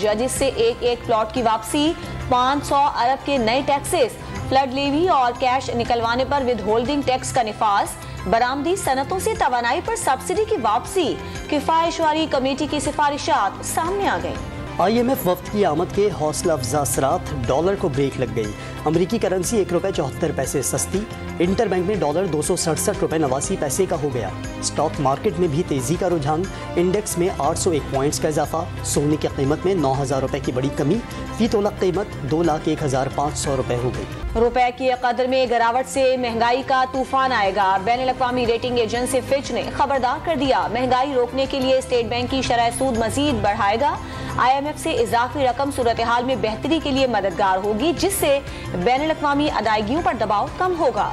ججز سے ایک پلاٹ کی واپسی، 500 ارب کے نئے ٹیکسز، فلڈ لیوی اور کیش نکلوانے پر ود ہولڈنگ ٹیکس کا نفاذ، برآمدی صنعتوں سے توانائی پر سبسڈی کی واپسی، کفایت شعاری کمیٹی کی سفارشات سامنے آ گئیں۔ آئی ایم ایف وفد کی آمد کے حوصلہ افزا اثرات، ڈالر کو بریک لگ گئی، امریکی کرنسی 1 روپے 74 پیسے سستی، انٹر بینک میں ڈالر 267 روپے 89 پیسے کا ہو گیا۔ اسٹاک مارکیٹ میں بھی تیزی کا رجحان، انڈیکس میں 801 پوائنٹس کا اضافہ، سونے کی قیمت میں 9000 روپے کی بڑی کمی، فی تولہ قیمت 2,01,500 روپے ہو گئی۔ روپے کی قدر میں گراوٹ سے مہنگائی کا طوفان آئے گا، بین الاقوامی ریٹنگ ایجنسی فچ نے خبردار کر دیا، مہنگائی روکنے کے لیے اسٹیٹ بینک کی شرح سود مزید بڑھائے گا، آئی ایم ایف سے اضافی رقم صورتحال میں بہتری کے لیے مددگار ہوگی، جس سے بین الاقوامی ادائیگیوں پر دباؤ کم ہوگا۔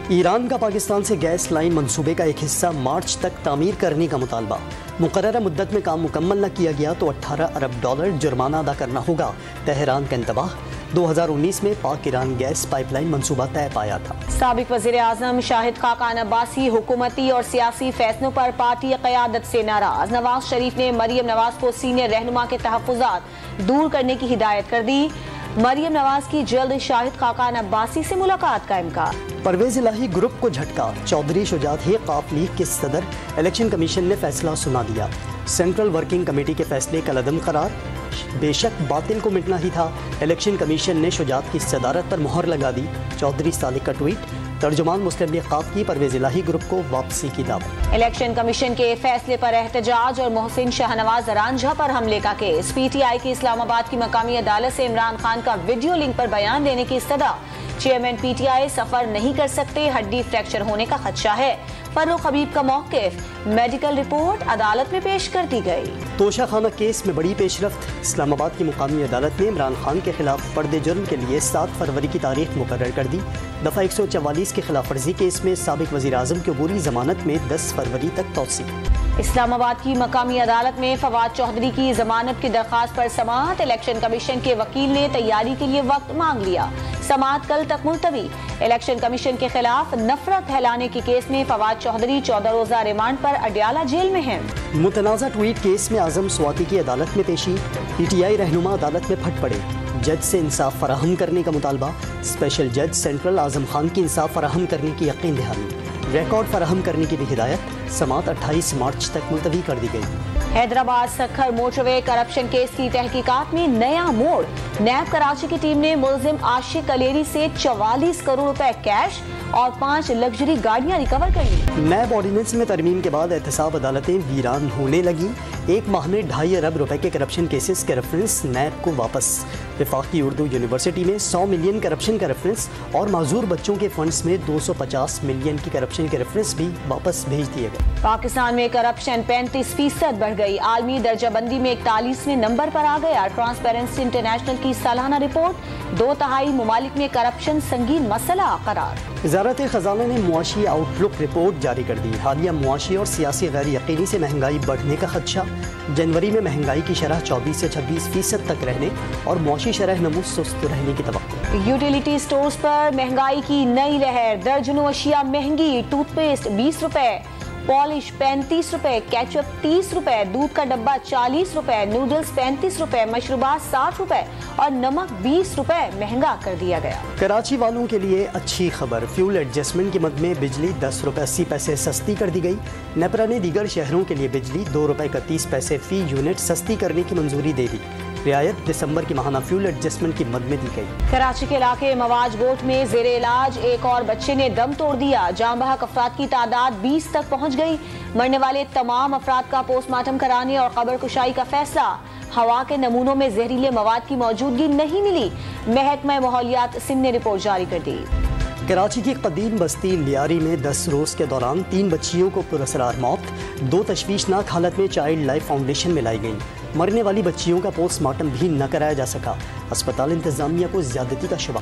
ایران کا پاکستان سے گیس لائن منصوبے کا ایک حصہ مارچ تک تعمیر کرنے کا مطالبہ، مقررہ مدت میں کام مکمل نہ کیا گیا تو 18 ارب ڈالر جرمانہ ادا کرنا ہوگا، تہران کا انتباہ۔ 2019 میں پاک ایران گیس پائپ لائن منصوبہ طے پایا تھا۔ سابق وزیر اعظم شاہد خاقان عباسی حکومتی اور سیاسی فیصلوں پر پارٹی قیادت سے ناراض، نواز شریف نے مریم نواز کو سینئر رہنما کے تحفظات دور کرنے کی ہدایت کر دی، مریم نواز کی جلد شاہد خاقان عباسی سے ملاقات کا امکان۔ پرویز الہی گروپ کو جھٹکا، چودھری شجاعت ہی قاف لیگ کے صدر، الیکشن کمیشن نے فیصلہ سنا دیا، سینٹرل ورکنگ کمیٹی کے فیصلے کالعدم قرار، بے شک باطل کو مٹنا ہی تھا، الیکشن کمیشن نے شجاعت کی صدارت پر مہر لگا دی، چودھری صالح کا ٹویٹ، ترجمان مسلم لیگ قاف کی پرویز الہی گروپ کو واپسی کی دعوت۔ الیکشن کمیشن کے فیصلے پر احتجاج اور محسن شاہنواز رانجھا پر حملے کا کیس، پی ٹی آئی کی اسلام آباد کی مقامی عدالت سے عمران خان کا ویڈیو لنک پر بیان دینے کی استدعا، چیئرمین پی ٹی آئی سفر نہیں کر سکتے، ہڈی فریکچر ہونے کا خدشہ ہے، فروخ حبیب کا موقف، میڈیکل رپورٹ عدالت میں پیش کر دی گئی۔ توشہ خانہ کیس میں بڑی پیش رفت، اسلام آباد کی مقامی عدالت نے عمران خان کے خلاف فرد جرم کے لیے 7 فروری کی تاریخ مقرر کر دی، دفعہ 144 کی خلاف ورزی کیس میں سابق وزیر اعظم کی عبوری ضمانت میں 10 فروری تک توسیع۔ اسلام آباد کی مقامی عدالت میں فواد چودھری کی ضمانت کی درخواست پر سماعت، الیکشن کمیشن کے وکیل نے تیاری کے لیے وقت مانگ لیا، سماعت کل تک ملتوی۔ الیکشن کمیشن کے خلاف نفرت پھیلانے کے کیس میں فواد چودھری 14 روزہ ریمانڈ پر اڈیالہ جیل میں ہیں۔ متنازع ٹویٹ کیس میں اعظم سواتی کی عدالت میں پیشی، پی ٹی آئی رہنما عدالت میں پھٹ پڑے، جج سے انصاف فراہم کرنے کا مطالبہ، اسپیشل جج سینٹرل اعظم خان کی انصاف فراہم کرنے کی یقین دہانی، ریکارڈ فراہم کرنے کی بھی ہدایت، سماعت 28 مارچ تک ملتوی کر دی گئی۔ حیدرآباد سکھر موٹر وے کرپشن کیس کی تحقیقات میں نیا موڑ، نیب کراچی کی ٹیم نے ملزم عاشق کلیری سے 44 کروڑ روپے کیش اور 5 لگژری گاڑیاں ریکور کر لی۔ نیب آرڈیننس میں ترمیم کے بعد احتساب عدالتیں ویران ہونے لگی، 1 ماہ میں 2.5 ارب روپے کے کرپشن کیسز کے ریفرنس نیب کو واپس، وفاقی اردو یونیورسٹی میں 100 ملین کرپشن کا ریفرنس اور معذور بچوں کے فنڈز میں 250 ملین کی کرپشن کے ریفرنس بھی واپس بھیج دیے گئے۔ پاکستان میں کرپشن 35% بڑھ گئی، عالمی درجہ بندی میں 41ویں نمبر پر آ گیا، ٹرانسپیرنسی انٹرنیشنل کی سالانہ رپورٹ، 2/3 ممالک میں کرپشن سنگین مسئلہ قرار۔ وزارت خزانہ نے معاشی آؤٹ لک رپورٹ جاری کر دی، حالیہ معاشی اور سیاسی غیر یقینی سے مہنگائی بڑھنے کا خدشہ، جنوری میں مہنگائی کی شرح 24 سے 26% تک رہنے اور معاشی شرح نمو سست رہنے کی توقع۔ یوٹیلیٹی سٹورز پر مہنگائی کی نئی لہر، درجنوں اشیاء مہنگی، ٹوتھ پیسٹ 20 روپے، پالش 35 روپے، کیچپ 30 روپے، دودھ کا ڈبہ 40 روپے، نوڈلز 35 روپے، مشروبات 60 روپے اور نمک 20 روپے مہنگا کر دیا گیا۔ کراچی والوں کے لیے اچھی خبر، فیول ایڈجسٹمنٹ قیمت میں بجلی 10 روپے 80 پیسے سستی کر دی گئی، نیپرا نے دیگر شہروں کے لیے بجلی 2 روپے 31 پیسے فی یونٹ سستی کرنے کی منظوری دے دی، رعایت دسمبر کی ماہانہ فیول ایڈجسٹمنٹ کی مد میں دی گئی۔ کراچی کے علاقے مواج گوٹ میں زیر علاج ایک اور بچے نے دم توڑ دیا، جاں بحق افراد کی تعداد 20 تک پہنچ گئی، مرنے والے تمام افراد کا پوسٹ مارٹم کرانے اور قبر کشائی کا فیصلہ، ہوا کے نمونوں میں زہریلے مواد کی موجودگی نہیں ملی، محکمہ ماحولیات سندھ نے رپورٹ جاری کر دی۔ کراچی کی قدیم بستی لیاری میں 10 روز کے دوران 3 بچیوں کو پراسرار موت، 2 تشویشناک حالت میں چائلڈ لائف فاؤنڈیشن میں لائی گئیں، مرنے والی بچیوں کا پوسٹ مارٹم بھی نہ کرایا جا سکا، اسپتال انتظامیہ کو زیادتی کا شبہ۔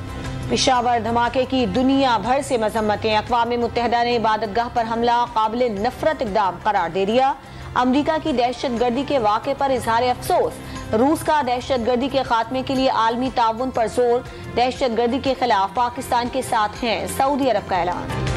پشاور دھماکے کی دنیا بھر سے مذمتیں، اقوام متحدہ نے عبادت گاہ پر حملہ قابل نفرت اقدام قرار دے دیا، امریکہ کی دہشت گردی کے واقعے پر اظہار افسوس، روس کا دہشت گردی کے خاتمے کے لیے عالمی تعاون پر زور، دہشت گردی کے خلاف پاکستان کے ساتھ ہیں سعودی عرب کا اعلان۔